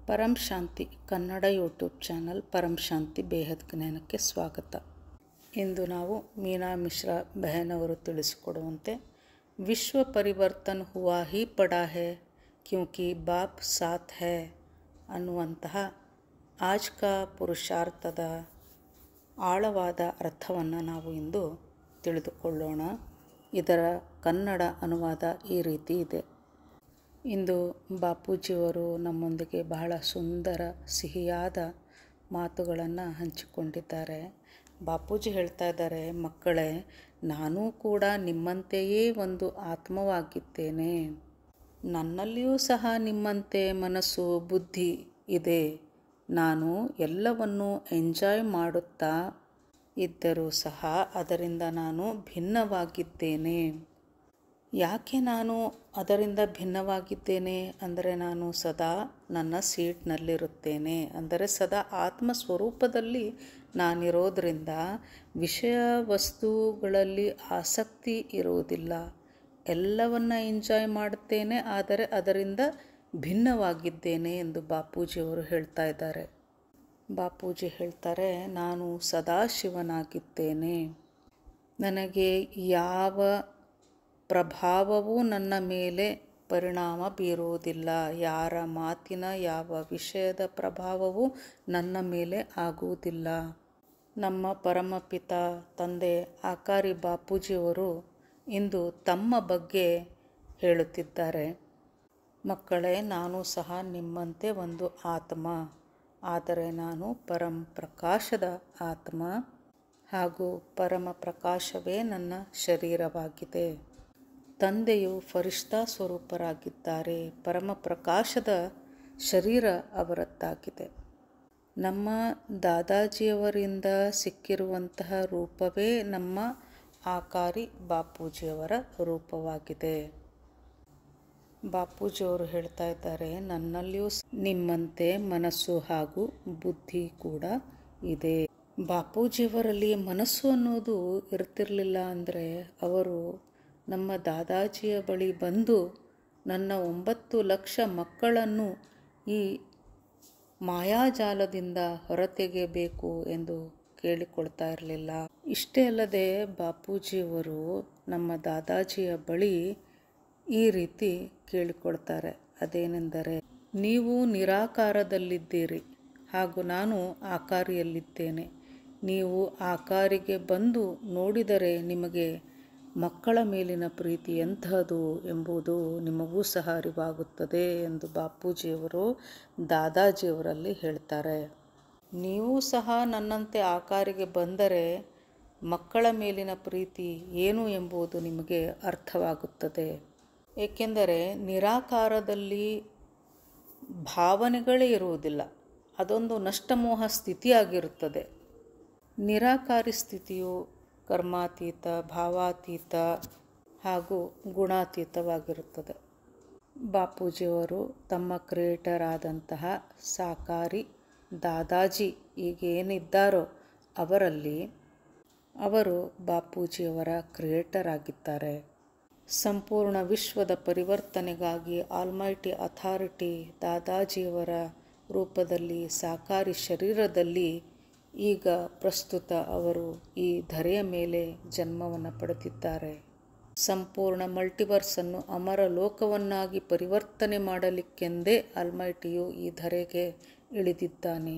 ಪರಂ ಶಾಂತಿ Kannada YouTube channel ಪರಂ ಶಾಂತಿ ಬೇಹದ್ ಜ್ಞಾನಕ್ಕೆ ಸ್ವಾಗತ. ಇಂದು ನಾವು ಮೀನಾ ಮಿಶ್ರಾ ಬಹನ್ ಅವರು ತಿಳಿಸಿಕೊಡುವಂತೆ ವಿಶ್ವ ಪರಿವರ್ತನ್ ಹುವಾ ಹಿ ಪಡಾ ಹೈ ಕ್ಯೂಂಕಿ ಬಾಪ್ ಸಾಥ್ ಹೈ ಅನ್ನುವಂತಹ ಆಜ್ ಕಾ ಪುರುಷಾರ್ಥದ ಆಳವಾದ ಅರ್ಥವನ್ನು ನಾವು ಇಂದು ತಿಳಿದುಕೊಳ್ಳೋಣ. ಇದರ ಕನ್ನಡ ಅನುವಾದ ಈ ರೀತಿ ಇದೆ. ಇಂದು ಬಾಪೂಜಿಯವರು ನಮ್ಮೊಂದಿಗೆ ಬಹಳ ಸುಂದರ ಸಿಹಿಯಾದ ಮಾತುಗಳನ್ನು ಹಂಚಿಕೊಂಡಿದ್ದಾರೆ. ಬಾಪೂಜಿ ಹೇಳ್ತಾ ಇದ್ದಾರೆ, ಮಕ್ಕಳೇ, ನಾನೂ ಕೂಡ ನಿಮ್ಮಂತೆಯೇ ಒಂದು ಆತ್ಮವಾಗಿದ್ದೇನೆ. ನನ್ನಲ್ಲಿಯೂ ಸಹ ನಿಮ್ಮಂತೆ ಮನಸ್ಸು ಬುದ್ಧಿ ಇದೆ. ನಾನು ಎಲ್ಲವನ್ನೂ ಎಂಜಾಯ್ ಮಾಡುತ್ತಾ ಇದ್ದರೂ ಸಹ ಅದರಿಂದ ನಾನು ಭಿನ್ನವಾಗಿದ್ದೇನೆ. ಯಾಕೆ ನಾನು ಅದರಿಂದ ಭಿನ್ನವಾಗಿದ್ದೇನೆ ಅಂದರೆ, ನಾನು ಸದಾ ನನ್ನ ಸೀಟ್ನಲ್ಲಿರುತ್ತೇನೆ. ಅಂದರೆ ಸದಾ ಆತ್ಮ ಸ್ವರೂಪದಲ್ಲಿ ನಾನಿರೋದರಿಂದ ವಿಷಯ ವಸ್ತುಗಳಲ್ಲಿ ಆಸಕ್ತಿ ಇರುವುದಿಲ್ಲ. ಎಲ್ಲವನ್ನ ಎಂಜಾಯ್ ಮಾಡುತ್ತೇನೆ, ಆದರೆ ಅದರಿಂದ ಭಿನ್ನವಾಗಿದ್ದೇನೆ ಎಂದು ಬಾಪೂಜಿಯವರು ಹೇಳ್ತಾ ಇದ್ದಾರೆ. ಬಾಪೂಜಿ ಹೇಳ್ತಾರೆ, ನಾನು ಸದಾಶಿವನಾಗಿದ್ದೇನೆ. ನನಗೆ ಯಾವ ಪ್ರಭಾವವೂ ನನ್ನ ಮೇಲೆ ಪರಿಣಾಮ ಬೀರುವುದಿಲ್ಲ. ಯಾರ ಮಾತಿನ ಯಾವ ವಿಷಯದ ಪ್ರಭಾವವೂ ನನ್ನ ಮೇಲೆ ಆಗುವುದಿಲ್ಲ. ನಮ್ಮ ಪರಮಪಿತ ತಂದೆ ಆಕಾರಿ ಬಾಪೂಜಿಯವರು ಇಂದು ತಮ್ಮ ಬಗ್ಗೆ ಹೇಳುತ್ತಿದ್ದಾರೆ. ಮಕ್ಕಳೇ, ನಾನು ಸಹ ನಿಮ್ಮಂತೆ ಒಂದು ಆತ್ಮ, ಆದರೆ ನಾನು ಪರಮ ಪ್ರಕಾಶದ ಆತ್ಮ ಹಾಗೂ ಪರಮ ಪ್ರಕಾಶವೇ ನನ್ನ ಶರೀರವಾಗಿದೆ. ತಂದೆಯು ಫರಿಷ್ಠಾ ಸ್ವರೂಪರಾಗಿದ್ದಾರೆ. ಪರಮ ಪ್ರಕಾಶದ ಶರೀರ ಅವರದ್ದಾಗಿದೆ. ನಮ್ಮ ದಾದಾಜಿಯವರಿಂದ ಸಿಕ್ಕಿರುವಂತಹ ರೂಪವೇ ನಮ್ಮ ಆಕಾರಿ ಬಾಪೂಜಿಯವರ ರೂಪವಾಗಿದೆ. ಬಾಪೂಜಿಯವರು ಹೇಳ್ತಾ ಇದ್ದಾರೆ, ನನ್ನಲ್ಲಿಯೂ ನಿಮ್ಮಂತೆ ಮನಸ್ಸು ಹಾಗೂ ಬುದ್ಧಿ ಕೂಡ ಇದೆ. ಬಾಪೂಜಿಯವರಲ್ಲಿ ಮನಸ್ಸು ಅನ್ನೋದು ಇರ್ತಿರಲಿಲ್ಲ ಅಂದರೆ ಅವರು ನಮ್ಮ ದಾದಾಜಿಯ ಬಳಿ ಬಂದು ನನ್ನ 9 ಲಕ್ಷ ಮಕ್ಕಳನ್ನು ಈ ಮಾಯಾಜಾಲದಿಂದ ಹೊರತೆಗೆಯಬೇಕು ಎಂದು ಕೇಳಿಕೊಳ್ತಾ ಇರಲಿಲ್ಲ. ಇಷ್ಟೇ ಅಲ್ಲದೆ ಬಾಪೂಜಿಯವರು ನಮ್ಮ ದಾದಾಜಿಯ ಬಳಿ ಈ ರೀತಿ ಕೇಳಿಕೊಳ್ತಾರೆ. ಅದೇನೆಂದರೆ, ನೀವು ನಿರಾಕಾರದಲ್ಲಿದ್ದೀರಿ ಹಾಗೂ ನಾನು ಆಕಾರಿಯಲ್ಲಿದ್ದೇನೆ. ನೀವು ಆಕಾರಿಗೆ ಬಂದು ನೋಡಿದರೆ ನಿಮಗೆ ಮಕ್ಕಳ ಮೇಲಿನ ಪ್ರೀತಿ ಎಂಥದ್ದು ಎಂಬುದು ನಿಮಗೂ ಸಹ ಅರಿವಾಗುತ್ತದೆ ಎಂದು ಬಾಪೂಜಿಯವರು ದಾದಾಜಿಯವರಲ್ಲಿ ಹೇಳ್ತಾರೆ. ನೀವು ಸಹ ನನ್ನಂತೆ ಆಕಾರಿಗೆ ಬಂದರೆ ಮಕ್ಕಳ ಮೇಲಿನ ಪ್ರೀತಿ ಏನು ಎಂಬುದು ನಿಮಗೆ ಅರ್ಥವಾಗುತ್ತದೆ. ಏಕೆಂದರೆ ನಿರಾಕಾರದಲ್ಲಿ ಭಾವನೆಗಳೇ ಇರುವುದಿಲ್ಲ. ಅದೊಂದು ನಷ್ಟಮೋಹ ಸ್ಥಿತಿಯಾಗಿರುತ್ತದೆ. ನಿರಾಕಾರಿ ಸ್ಥಿತಿಯು ಕರ್ಮಾತೀತ, ಭಾವಾತೀತ ಹಾಗೂ ಗುಣಾತೀತವಾಗಿರುತ್ತದೆ. ಬಾಪೂಜಿಯವರು ತಮ್ಮ ಕ್ರಿಯೇಟರ್ ಆದಂತಹ ಸಾಕಾರಿ ದಾದಾಜಿ ಈಗೇನಿದ್ದಾರೋ ಅವರಲ್ಲಿ ಅವರು ಬಾಪೂಜಿಯವರ ಕ್ರಿಯೇಟರ್ ಆಗಿದ್ದಾರೆ. ಸಂಪೂರ್ಣ ವಿಶ್ವದ ಪರಿವರ್ತನೆಗಾಗಿ ಆಲ್ಮೈಟಿ ಅಥಾರಿಟಿ ದಾದಾಜಿಯವರ ರೂಪದಲ್ಲಿ ಸಾಕಾರಿ ಶರೀರದಲ್ಲಿ ಈಗ ಪ್ರಸ್ತುತ ಅವರು ಈ ಧರೆಯ ಮೇಲೆ ಜನ್ಮವನ್ನು ಪಡೆದಿದ್ದಾರೆ. ಸಂಪೂರ್ಣ ಮಲ್ಟಿವರ್ಸನ್ನು ಅಮರ ಲೋಕವನ್ನಾಗಿ ಪರಿವರ್ತನೆ ಮಾಡಲಿಕ್ಕೆಂದೇ ಆಲ್ಮೈಟಿಯು ಈ ಧರೆಗೆ ಇಳಿದಿದ್ದಾನೆ.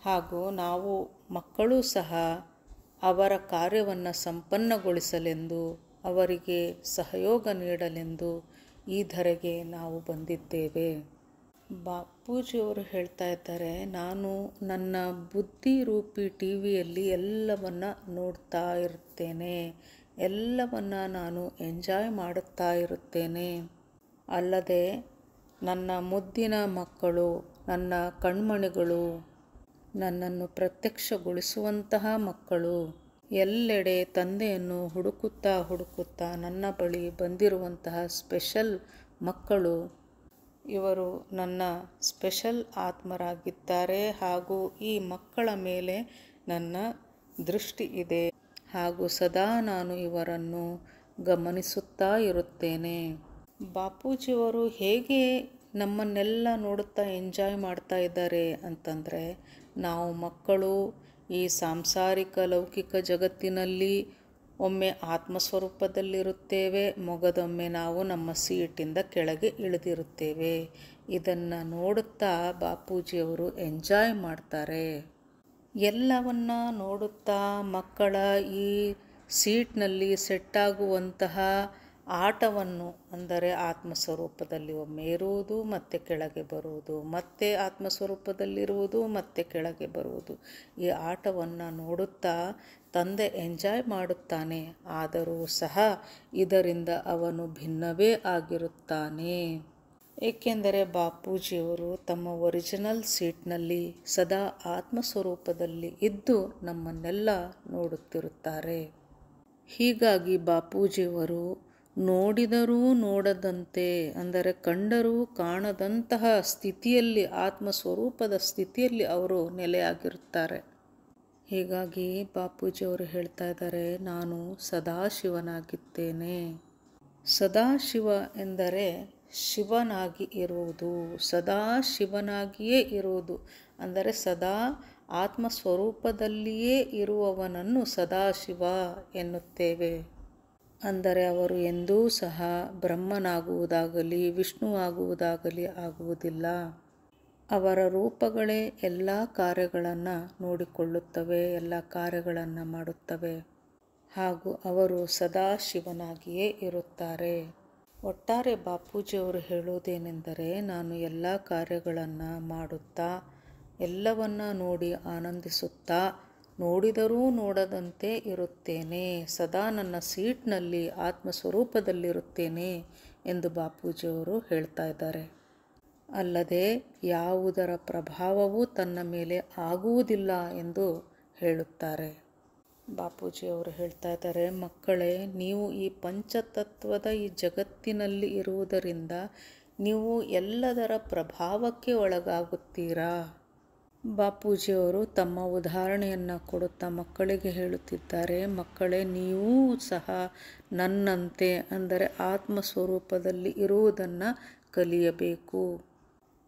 ಹಾಗೂ ನಾವು ಮಕ್ಕಳೂ ಸಹ ಅವರ ಕಾರ್ಯವನ್ನು ಸಂಪನ್ನಗೊಳಿಸಲೆಂದು, ಅವರಿಗೆ ಸಹಯೋಗ ನೀಡಲೆಂದು ಈ ಧರೆಗೆ ನಾವು ಬಂದಿದ್ದೇವೆ. ಬಾಪೂಜಿಯವರು ಹೇಳ್ತಾ ಇದ್ದಾರೆ, ನಾನು ನನ್ನ ಬುದ್ಧಿ ರೂಪಿ ಟಿವಿಯಲ್ಲಿ ಎಲ್ಲವನ್ನ ನೋಡ್ತಾ ಇರುತ್ತೇನೆ. ಎಲ್ಲವನ್ನ ನಾನು ಎಂಜಾಯ್ ಮಾಡುತ್ತಾ ಇರುತ್ತೇನೆ. ಅಲ್ಲದೆ ನನ್ನ ಮುದ್ದಿನ ಮಕ್ಕಳು, ನನ್ನ ಕಣ್ಮಣಿಗಳು, ನನ್ನನ್ನು ಪ್ರತ್ಯಕ್ಷಗೊಳಿಸುವಂತಹ ಮಕ್ಕಳು ಎಲ್ಲೆಡೆ ತಂದೆಯನ್ನು ಹುಡುಕುತ್ತಾ ನನ್ನ ಬಳಿ ಬಂದಿರುವಂತಹ ಸ್ಪೆಷಲ್ ಮಕ್ಕಳು, ಇವರು ನನ್ನ ಸ್ಪೆಷಲ್ ಆತ್ಮರಾಗಿದ್ದಾರೆ. ಹಾಗೂ ಈ ಮಕ್ಕಳ ಮೇಲೆ ನನ್ನ ದೃಷ್ಟಿ ಇದೆ ಹಾಗೂ ಸದಾ ನಾನು ಇವರನ್ನು ಗಮನಿಸುತ್ತಾ ಇರುತ್ತೇನೆ. ಬಾಪೂಜಿಯವರು ಹೇಗೆ ನಮ್ಮನ್ನೆಲ್ಲ ನೋಡುತ್ತಾ ಎಂಜಾಯ್ ಮಾಡ್ತಾ ಇದ್ದಾರೆ ಅಂತಂದರೆ, ನಾವು ಮಕ್ಕಳು ಈ ಸಾಂಸಾರಿಕ ಲೌಕಿಕ ಜಗತ್ತಿನಲ್ಲಿ ಒಮ್ಮೆ ಆತ್ಮಸ್ವರೂಪದಲ್ಲಿರುತ್ತೇವೆ, ಮೊಗದೊಮ್ಮೆ ನಾವು ನಮ್ಮ ಸೀಟಿಂದ ಕೆಳಗೆ ಇಳಿದಿರುತ್ತೇವೆ. ಇದನ್ನು ನೋಡುತ್ತಾ ಬಾಪೂಜಿಯವರು ಎಂಜಾಯ್ ಮಾಡ್ತಾರೆ. ಎಲ್ಲವನ್ನ ನೋಡುತ್ತಾ ಮಕ್ಕಳ ಈ ಸೀಟ್ನಲ್ಲಿ ಸೆಟ್ಟಾಗುವಂತಹ ಆಟವನ್ನು, ಅಂದರೆ ಆತ್ಮಸ್ವರೂಪದಲ್ಲಿ ಒಮ್ಮೆ ಇರುವುದು ಮತ್ತೆ ಕೆಳಗೆ ಬರುವುದು, ಮತ್ತೆ ಆತ್ಮಸ್ವರೂಪದಲ್ಲಿರುವುದು ಮತ್ತೆ ಕೆಳಗೆ ಬರುವುದು, ಈ ಆಟವನ್ನು ನೋಡುತ್ತಾ ತಂದೆ ಎಂಜಾಯ್ ಮಾಡುತ್ತಾನೆ. ಆದರೂ ಸಹ ಇದರಿಂದ ಅವನು ಭಿನ್ನವೇ ಆಗಿರುತ್ತಾನೆ. ಏಕೆಂದರೆ ಬಾಪೂಜಿಯವರು ತಮ್ಮ ಒರಿಜಿನಲ್ ಸೀಟ್ನಲ್ಲಿ ಸದಾ ಆತ್ಮಸ್ವರೂಪದಲ್ಲಿ ಇದ್ದು ನಮ್ಮನ್ನೆಲ್ಲ ನೋಡುತ್ತಿರುತ್ತಾರೆ. ಹೀಗಾಗಿ ಬಾಪೂಜಿಯವರು ನೋಡಿದರೂ ನೋಡದಂತೆ, ಅಂದರೆ ಕಂಡರೂ ಕಾಣದಂತಹ ಸ್ಥಿತಿಯಲ್ಲಿ, ಆತ್ಮಸ್ವರೂಪದ ಸ್ಥಿತಿಯಲ್ಲಿ ಅವರು ನೆಲೆಯಾಗಿರುತ್ತಾರೆ. ಹೀಗಾಗಿ ಬಾಪೂಜಿಯವರು ಹೇಳ್ತಾ ಇದ್ದಾರೆ, ನಾನು ಸದಾಶಿವನಾಗಿದ್ದೇನೆ. ಸದಾಶಿವ ಎಂದರೆ ಶಿವನಾಗಿ ಇರುವುದು, ಸದಾ ಶಿವನಾಗಿಯೇ ಇರುವುದು, ಅಂದರೆ ಸದಾ ಆತ್ಮಸ್ವರೂಪದಲ್ಲಿಯೇ ಇರುವವನನ್ನು ಸದಾಶಿವ ಎನ್ನುತ್ತೇವೆ. ಅಂದರೆ ಅವರು ಎಂದೂ ಸಹ ಬ್ರಹ್ಮನಾಗುವುದಾಗಲಿ ವಿಷ್ಣುವಾಗುವುದಾಗಲಿ ಆಗುವುದಿಲ್ಲ. ಅವರ ರೂಪಗಳೇ ಎಲ್ಲ ಕಾರ್ಯಗಳನ್ನು ನೋಡಿಕೊಳ್ಳುತ್ತವೆ, ಎಲ್ಲ ಕಾರ್ಯಗಳನ್ನು ಮಾಡುತ್ತವೆ. ಹಾಗೂ ಅವರು ಸದಾ ಶಿವನಾಗಿಯೇ ಇರುತ್ತಾರೆ. ಒಟ್ಟಾರೆ ಬಾಪೂಜಿಯವರು ಹೇಳುವುದೇನೆಂದರೆ, ನಾನು ಎಲ್ಲ ಕಾರ್ಯಗಳನ್ನು ಮಾಡುತ್ತಾ, ಎಲ್ಲವನ್ನ ನೋಡಿ ಆನಂದಿಸುತ್ತಾ, ನೋಡಿದರೂ ನೋಡದಂತೆ ಇರುತ್ತೇನೆ, ಸದಾ ನನ್ನ ಸೀಟ್ನಲ್ಲಿ ಆತ್ಮಸ್ವರೂಪದಲ್ಲಿರುತ್ತೇನೆ ಎಂದು ಬಾಪೂಜಿಯವರು ಹೇಳ್ತಾ ಇದ್ದಾರೆ. ಅಲ್ಲದೆ ಯಾವುದರ ಪ್ರಭಾವವೂ ತನ್ನ ಮೇಲೆ ಆಗುವುದಿಲ್ಲ ಎಂದು ಹೇಳುತ್ತಾರೆ. ಬಾಪೂಜಿಯವರು ಹೇಳ್ತಾ ಇದ್ದಾರೆ, ಮಕ್ಕಳೇ, ನೀವು ಈ ಪಂಚತತ್ವದ ಈ ಜಗತ್ತಿನಲ್ಲಿ ಇರುವುದರಿಂದ ನೀವು ಎಲ್ಲದರ ಪ್ರಭಾವಕ್ಕೆ ಒಳಗಾಗುತ್ತೀರಾ. ಬಾಪೂಜಿಯವರು ತಮ್ಮ ಉದಾಹರಣೆಯನ್ನು ಕೊಡುತ್ತಾ ಮಕ್ಕಳಿಗೆ ಹೇಳುತ್ತಿದ್ದಾರೆ, ಮಕ್ಕಳೇ, ನೀವೂ ಸಹ ನನ್ನಂತೆ, ಅಂದರೆ ಆತ್ಮಸ್ವರೂಪದಲ್ಲಿ ಇರುವುದನ್ನು ಕಲಿಯಬೇಕು.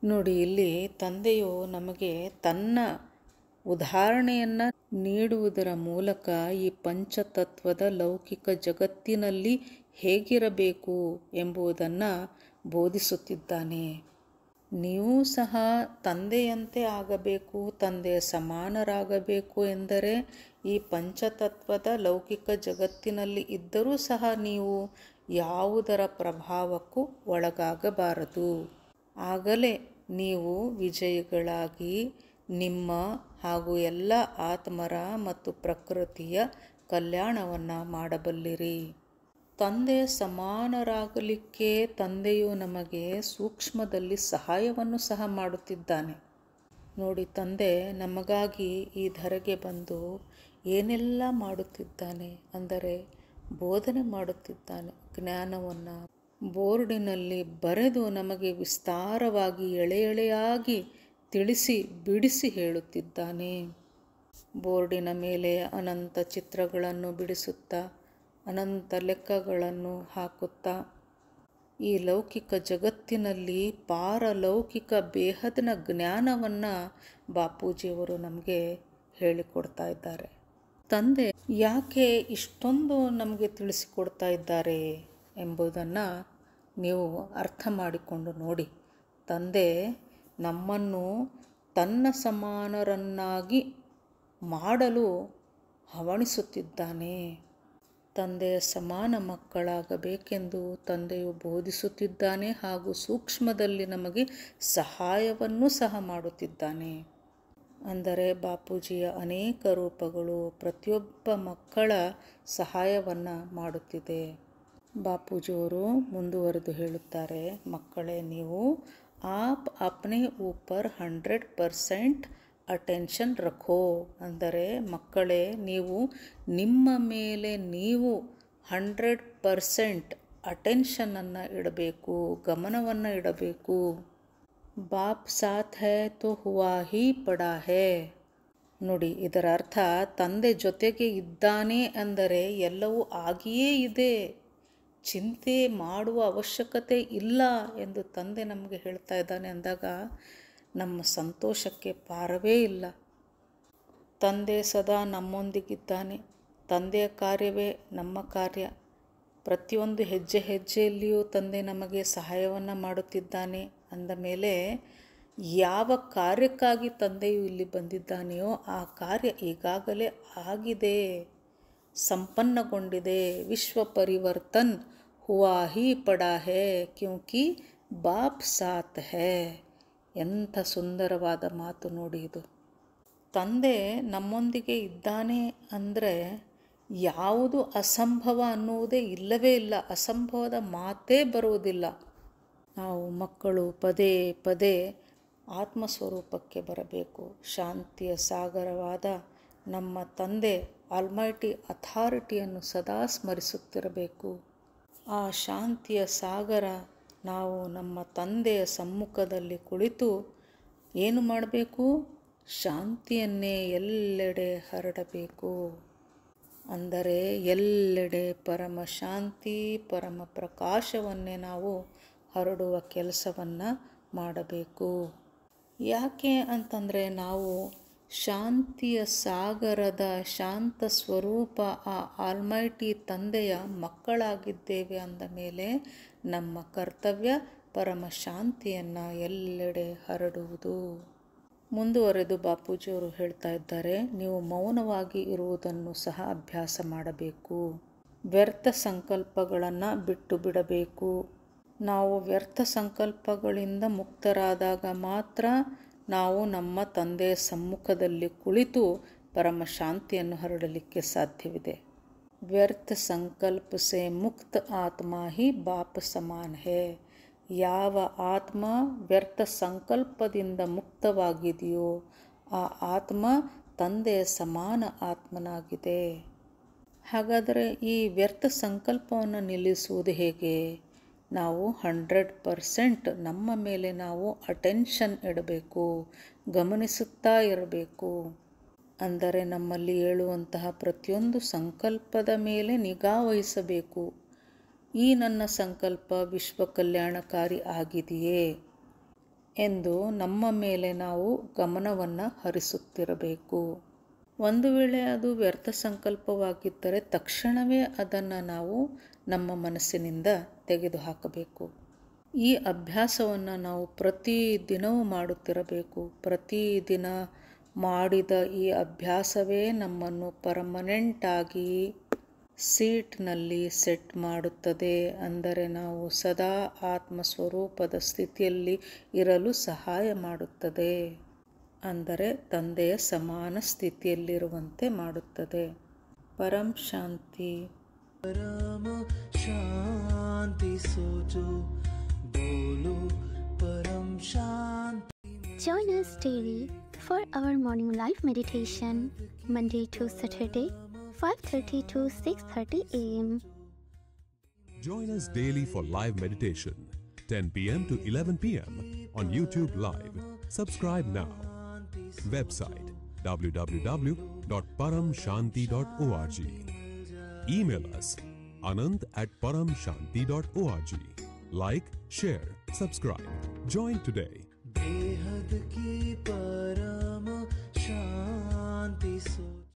ನೋಡಿ, ಇಲ್ಲಿ ತಂದೆಯು ನಮಗೆ ತನ್ನ ಉದಾಹರಣೆಯನ್ನು ನೀಡುವುದರ ಮೂಲಕ ಈ ಪಂಚತತ್ವದ ಲೌಕಿಕ ಜಗತ್ತಿನಲ್ಲಿ ಹೇಗಿರಬೇಕು ಎಂಬುದನ್ನು ಬೋಧಿಸುತ್ತಿದ್ದಾನೆ. ನೀವು ಸಹ ತಂದೆಯಂತೆ ಆಗಬೇಕು, ತಂದೆಯ ಸಮಾನರಾಗಬೇಕು ಎಂದರೆ ಈ ಪಂಚತತ್ವದ ಲೌಕಿಕ ಜಗತ್ತಿನಲ್ಲಿ ಇದ್ದರೂ ಸಹ ನೀವು ಯಾವುದರ ಪ್ರಭಾವಕ್ಕೂ ಒಳಗಾಗಬಾರದು. ಆಗಲೇ ನೀವು ವಿಜಯಿಗಳಾಗಿ ನಿಮ್ಮ ಹಾಗೂ ಎಲ್ಲ ಆತ್ಮರ ಮತ್ತು ಪ್ರಕೃತಿಯ ಕಲ್ಯಾಣವನ್ನು ಮಾಡಬಲ್ಲಿರಿ. ತಂದೆ ಸಮಾನರಾಗಲಿಕ್ಕೆ ತಂದೆಯು ನಮಗೆ ಸೂಕ್ಷ್ಮದಲ್ಲಿ ಸಹಾಯವನ್ನು ಸಹ ಮಾಡುತ್ತಿದ್ದಾನೆ. ನೋಡಿ, ತಂದೆ ನಮಗಾಗಿ ಈ ಧರೆಗೆ ಬಂದು ಏನೆಲ್ಲ ಮಾಡುತ್ತಿದ್ದಾನೆ ಅಂದರೆ ಬೋಧನೆ ಮಾಡುತ್ತಿದ್ದಾನೆ. ಜ್ಞಾನವನ್ನು ಬೋರ್ಡಿನಲ್ಲಿ ಬರೆದು ನಮಗೆ ವಿಸ್ತಾರವಾಗಿ ಎಳೆ ಎಳೆಯಾಗಿ ತಿಳಿಸಿ ಬಿಡಿಸಿ ಹೇಳುತ್ತಿದ್ದಾನೆ. ಬೋರ್ಡಿನ ಮೇಲೆ ಅನಂತ ಚಿತ್ರಗಳನ್ನು ಬಿಡಿಸುತ್ತಾ, ಅನಂತ ಲೆಕ್ಕಗಳನ್ನು ಹಾಕುತ್ತಾ, ಈ ಲೌಕಿಕ ಜಗತ್ತಿನಲ್ಲಿ ಪಾರಲೌಕಿಕ ಬೇಹದ್ನ ಜ್ಞಾನವನ್ನು ಬಾಪೂಜಿಯವರು ನಮಗೆ ಹೇಳಿಕೊಡ್ತಾ ಇದ್ದಾರೆ. ತಂದೆ ಯಾಕೆ ಇಷ್ಟೊಂದು ನಮಗೆ ತಿಳಿಸಿಕೊಡ್ತಾ ಇದ್ದಾರೆ ಎಂಬುದನ್ನು ನೀವು ಅರ್ಥ ಮಾಡಿಕೊಂಡು ನೋಡಿ. ತಂದೆ ನಮ್ಮನ್ನು ತನ್ನ ಸಮಾನರನ್ನಾಗಿ ಮಾಡಲು ಹವಣಿಸುತ್ತಿದ್ದಾನೆ. ತಂದೆಯ ಸಮಾನ ಮಕ್ಕಳಾಗಬೇಕೆಂದು ತಂದೆಯು ಬೋಧಿಸುತ್ತಿದ್ದಾನೆ ಹಾಗೂ ಸೂಕ್ಷ್ಮದಲ್ಲಿ ನಮಗೆ ಸಹಾಯವನ್ನು ಸಹ ಮಾಡುತ್ತಿದ್ದಾನೆ. ಅಂದರೆ ಬಾಪೂಜಿಯ ಅನೇಕ ರೂಪಗಳು ಪ್ರತಿಯೊಬ್ಬ ಮಕ್ಕಳ ಸಹಾಯವನ್ನು ಮಾಡುತ್ತಿದೆ. ಬಾಪೂಜಿಯವರು ಮುಂದುವರೆದು ಹೇಳುತ್ತಾರೆ, ಮಕ್ಕಳೇ, ನೀವು ಆಪ್ ಅಪ್ನೆ ಊಪರ್ 100% ಅಟೆನ್ಷನ್ ರಖೋ. ಅಂದರೆ ಮಕ್ಕಳೇ, ನೀವು ನಿಮ್ಮ ಮೇಲೆ ನೀವು 100% ಅಟೆನ್ಷನನ್ನು ಇಡಬೇಕು, ಗಮನವನ್ನು ಇಡಬೇಕು. ಬಾಪ್ ಸಾಥ್ ಹೈ ತೋ ಹುವಾ ಹಿ ಪಡಾ ಹೈ. ನೋಡಿ, ಇದರ ಅರ್ಥ ತಂದೆ ಜೊತೆಗೆ ಇದ್ದಾನೆ ಅಂದರೆ ಎಲ್ಲವೂ ಆಗಿಯೇ ಇದೆ. ಚಿಂತೆ ಮಾಡುವ ಅವಶ್ಯಕತೆ ಇಲ್ಲ ಎಂದು ತಂದೆ ನಮಗೆ ಹೇಳ್ತಾ ಇದ್ದಾನೆ ಅಂದಾಗ ನಮ್ಮ ಸಂತೋಷಕ್ಕೆ ಪಾರವೇ ಇಲ್ಲ. ತಂದೆ ಸದಾ ನಮ್ಮೊಂದಿಗಿದ್ದಾನೆ. ತಂದೆಯ ಕಾರ್ಯವೇ ನಮ್ಮ ಕಾರ್ಯ. ಪ್ರತಿಯೊಂದು ಹೆಜ್ಜೆ ಹೆಜ್ಜೆಯಲ್ಲಿಯೂ ತಂದೆ ನಮಗೆ ಸಹಾಯವನ್ನು ಮಾಡುತ್ತಿದ್ದಾನೆ ಅಂದ ಮೇಲೆ ಯಾವ ಕಾರ್ಯಕ್ಕಾಗಿ ತಂದೆಯು ಇಲ್ಲಿ ಬಂದಿದ್ದಾನೆಯೋ ಆ ಕಾರ್ಯ ಈಗಾಗಲೇ ಆಗಿದೆ, ಸಂಪನ್ನಗೊಂಡಿದೆ. ವಿಶ್ವ ಪರಿವರ್ತನ್ ಹುವಾ ಹಿ ಪಡಾ ಹೇ ಕ್ಯೂಂಕಿ ಬಾಪ್ ಸಾತ್ ಹೇ. ಎಂಥ ಸುಂದರವಾದ ಮಾತು ನೋಡಿ ಇದು. ತಂದೆ ನಮ್ಮೊಂದಿಗೆ ಇದ್ದಾನೆ ಅಂದರೆ ಯಾವುದು ಅಸಂಭವ ಅನ್ನುವುದೇ ಇಲ್ಲವೇ ಇಲ್ಲ. ಅಸಂಭವದ ಮಾತೇ ಬರುವುದಿಲ್ಲ. ನಾವು ಮಕ್ಕಳು ಪದೇ ಪದೇ ಆತ್ಮಸ್ವರೂಪಕ್ಕೆ ಬರಬೇಕು. ಶಾಂತಿಯ ಸಾಗರವಾದ ನಮ್ಮ ತಂದೆ ಆಲ್ಮೈಟಿ ಅಥಾರಿಟಿಯನ್ನು ಸದಾ ಸ್ಮರಿಸುತ್ತಿರಬೇಕು. ಆ ಶಾಂತಿಯ ಸಾಗರ ನಾವು ನಮ್ಮ ತಂದೆಯ ಸಮ್ಮುಖದಲ್ಲಿ ಕುಳಿತು ಏನು ಮಾಡಬೇಕು? ಶಾಂತಿಯನ್ನೇ ಎಲ್ಲೆಡೆ ಹರಡಬೇಕು. ಅಂದರೆ ಎಲ್ಲೆಡೆ ಪರಮ ಶಾಂತಿ, ಪರಮ ಪ್ರಕಾಶವನ್ನೇ ನಾವು ಹರಡುವ ಕೆಲಸವನ್ನು ಮಾಡಬೇಕು. ಯಾಕೆ ಅಂತಂದರೆ ನಾವು ಶಾಂತಿಯ ಸಾಗರದ ಶಾಂತ ಸ್ವರೂಪ ಆ ಆಲ್ಮೈಟಿ ತಂದೆಯ ಮಕ್ಕಳಾಗಿದ್ದೇವೆ ಅಂದ ಮೇಲೆ ನಮ್ಮ ಕರ್ತವ್ಯ ಪರಮ ಶಾಂತಿಯನ್ನು ಎಲ್ಲೆಡೆ ಹರಡುವುದು. ಮುಂದುವರೆದು ಬಾಪೂಜಿಯವರು ಹೇಳ್ತಾ ಇದ್ದಾರೆ, ನೀವು ಮೌನವಾಗಿ ಇರುವುದನ್ನು ಸಹ ಅಭ್ಯಾಸ ಮಾಡಬೇಕು. ವ್ಯರ್ಥ ಸಂಕಲ್ಪಗಳನ್ನು ಬಿಟ್ಟು ಬಿಡಬೇಕು. ನಾವು ವ್ಯರ್ಥ ಸಂಕಲ್ಪಗಳಿಂದ ಮುಕ್ತರಾದಾಗ ಮಾತ್ರ ನಾವು ನಮ್ಮ ತಂದೆಯ ಸಮ್ಮುಖದಲ್ಲಿ ಕುಳಿತು ಪರಮ ಶಾಂತಿಯನ್ನು ಹರಡಲಿಕ್ಕೆ ಸಾಧ್ಯವಿದೆ. ವ್ಯರ್ಥ ಸಂಕಲ್ಪ ಸೆ ಮುಕ್ತ ಆತ್ಮ ಹಿ ಬಾಪ್ ಸಮಾನ್ ಹೇ. ಯಾವ ಆತ್ಮ ವ್ಯರ್ಥ ಸಂಕಲ್ಪದಿಂದ ಮುಕ್ತವಾಗಿದೆಯೋ ಆ ಆತ್ಮ ತಂದೆಯ ಸಮಾನ ಆತ್ಮನಾಗಿದೆ. ಹಾಗಾದರೆ ಈ ವ್ಯರ್ಥ ಸಂಕಲ್ಪವನ್ನು ನಿಲ್ಲಿಸುವುದು ಹೇಗೆ? ನಾವು 100% ನಮ್ಮ ಮೇಲೆ ನಾವು ಅಟೆನ್ಷನ್ ಇಡಬೇಕು, ಗಮನಿಸುತ್ತಾ ಇರಬೇಕು. ಅಂದರೆ ನಮ್ಮಲ್ಲಿ ಏಳುವಂತಹ ಪ್ರತಿಯೊಂದು ಸಂಕಲ್ಪದ ಮೇಲೆ ನಿಗಾ ವಹಿಸಬೇಕು. ಈ ನನ್ನ ಸಂಕಲ್ಪ ವಿಶ್ವ ಕಲ್ಯಾಣಕಾರಿ ಆಗಿದೆಯೇ ಎಂದು ನಮ್ಮ ಮೇಲೆ ನಾವು ಗಮನವನ್ನು ಹರಿಸುತ್ತಿರಬೇಕು. ಒಂದು ವೇಳೆ ಅದು ವ್ಯರ್ಥ ಸಂಕಲ್ಪವಾಗಿದ್ದರೆ ತಕ್ಷಣವೇ ಅದನ್ನು ನಾವು ನಮ್ಮ ಮನಸ್ಸಿನಿಂದ ತೆಗೆದುಹಾಕಬೇಕು. ಈ ಅಭ್ಯಾಸವನ್ನು ನಾವು ಪ್ರತಿದಿನವೂ ಮಾಡುತ್ತಿರಬೇಕು. ಪ್ರತಿದಿನ ಮಾಡಿದ ಈ ಅಭ್ಯಾಸವೇ ನಮ್ಮನ್ನು ಪರ್ಮನೆಂಟಾಗಿ ಸೀಟ್ನಲ್ಲಿ ಸೆಟ್ ಮಾಡುತ್ತದೆ. ಅಂದರೆ ನಾವು ಸದಾ ಆತ್ಮಸ್ವರೂಪದ ಸ್ಥಿತಿಯಲ್ಲಿ ಇರಲು ಸಹಾಯ ಮಾಡುತ್ತದೆ. ಅಂದರೆ ತಂದೆಯ ಸಮಾನ ಸ್ಥಿತಿಯಲ್ಲಿರುವಂತೆ ಮಾಡುತ್ತದೆ. ಪರಂ ಶಾಂತಿ. ಪರಮ ಶಾಂತಿ ಸೋಚೋ ಬೋಲೋ ಪರಂ ಶಾಂತಿ. Join us daily for our morning live meditation, Monday to Saturday, 5:30 to 6:30 a.m. Join us daily for live meditation, 10 p.m. to 11 p.m. on YouTube Live. Subscribe now. Website www.paramshanti.org. Email us anant@paramshanti.org. Like, share, subscribe. Join today. बेहद की परम शांति सो